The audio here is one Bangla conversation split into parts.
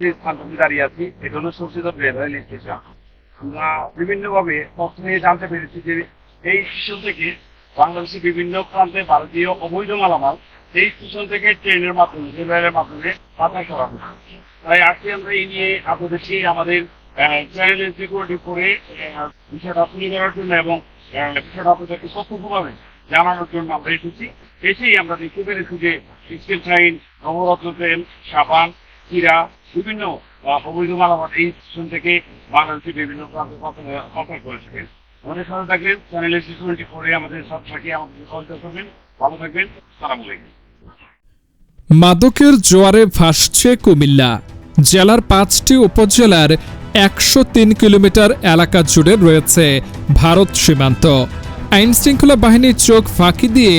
যে স্থানটি দাঁড়িয়ে আছি এটা হলো সরষিদর রেলওয়ে স্টেশন। আমরা বিভিন্নভাবে তথ্য নিয়ে জানতে পেরেছি যে এই স্টেশন থেকে বাংলাদেশের বিভিন্ন প্রান্তে ভারতীয় অবৈধ মালামাল এই স্টেশন থেকে ট্রেনের মাধ্যমে রেলের মাধ্যমে পাচার করা হচ্ছে। তাই আজকে আমরা এই নিয়ে আপনাদেরকে আমাদের চ্যানেল সিকিউরিটি করে বিষয়টা তুলে ধরার জন্য এবং বিষয়টা আপনাদেরকে তথ্যভাবে জানানোর জন্য আমরা এসেই আমরা দেখতে পেরেছি যে স্টিল ট্রেন, নবরত্ন ট্রেন, সাবান, চিরা বিভিন্ন অবৈধ মালামাল এই স্টেশন থেকে বাংলাদেশের বিভিন্ন প্রান্তে পাচার করে থাকেন। আমাদের সাথে থাকবেন চ্যানেলের সিকিউরিটি করে আমাদের সাথে থাকি, আমাদের সহযোগিতা করবেন। ভালো থাকবেন। আসসালামু আলাইকুম। মাদকের জোয়ারে ভাসছে কুমিল্লা জেলার 5টি উপজেলার 103 কিলোমিটার এলাকা জুড়ে রয়েছে ভারত সীমান্ত। আইনশৃঙ্খলা বাহিনীর চোখ ফাঁকি দিয়ে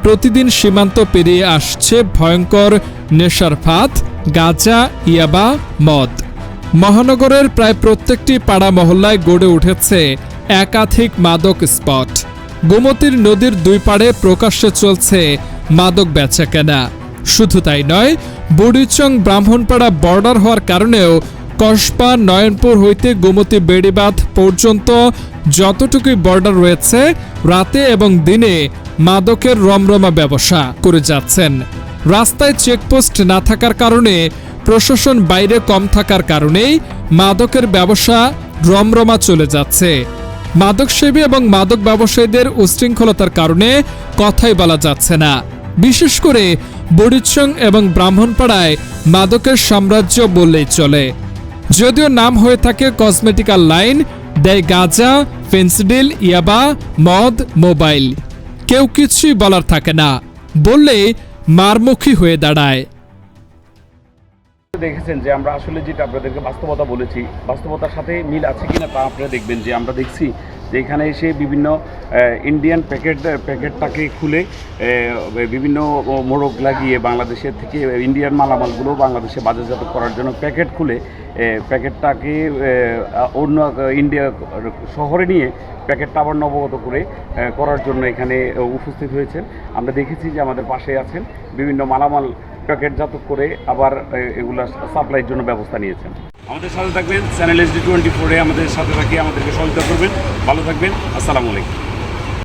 প্রতিদিন সীমান্ত পেরিয়ে আসছে ভয়ঙ্কর নেশার ফাঁদ, গাঁজা, ইয়াবা, মদ। মহানগরের প্রায় প্রত্যেকটি পাড়া মহল্লায় গড়ে উঠেছে একাধিক মাদক স্পট। গোমতীর নদীর দুই পাড়ে প্রকাশ্যে চলছে মাদক বেচাকেনা। শুধু তাই নয়, বুড়িচং ব্রাহ্মণপাড়া বর্ডার হওয়ার কারণেও কসবা, নয়নপুর হইতে গোমতী বেড়িবাঁধ পর্যন্ত যতটুকুই বর্ডার রয়েছে, রাতে এবং দিনে মাদকের রমরমা ব্যবসা করে যাচ্ছেন। রাস্তায় চেকপোস্ট না থাকার কারণে, প্রশাসন বাইরে কম থাকার কারণেই মাদকের ব্যবসা রমরমা চলে যাচ্ছে। মাদকসেবী এবং মাদক ব্যবসায়ীদের উশৃঙ্খলতার কারণে কথাই বলা যাচ্ছে না। বিশেষ করে বুড়িচং এবং ব্রাহ্মণপাড়ায় মাদকের সাম্রাজ্য বললেই চলে। যদিও নাম হয়ে থাকে কসমেটিক্যাল লাইন, দেয় গাঁজা, ফেন্সিডিল, ইয়াবা, মদ, মোবাইল। কেউ কিছুই বলার থাকে না, বললে মারমুখী হয়ে দাঁড়ায়। দেখেছেন যে আমরা আসলে যেটা আপনাদেরকে বাস্তবতা বলেছি, বাস্তবতার সাথে মিল আছে কিনা তা আপনারা দেখবেন যে আমরা দেখছি যে এখানে এসে বিভিন্ন ইন্ডিয়ান প্যাকেটটাকে খুলে বিভিন্ন মোড়ক লাগিয়ে বাংলাদেশের থেকে ইন্ডিয়ান মালামালগুলো বাংলাদেশে বাজারজাত করার জন্য প্যাকেট খুলে প্যাকেটটাকে অন্য ইন্ডিয়া শহরে নিয়ে প্যাকেটটা আবার নবগত করে করার জন্য এখানে উপস্থিত হয়েছেন। আমরা দেখেছি যে আমাদের পাশে আছেন, বিভিন্ন মালামাল প্যাকেটজাত করে আবার এগুলো সাপ্লাইয়ের জন্য ব্যবস্থা নিয়েছেন। আমাদের সাথে থাকবেন চ্যানেল SD24 আমাদের সাথে থাকি, আমাদেরকে সহযোগিতা করবেন। ভালো থাকবেন। আসসালামু আলাইকুম।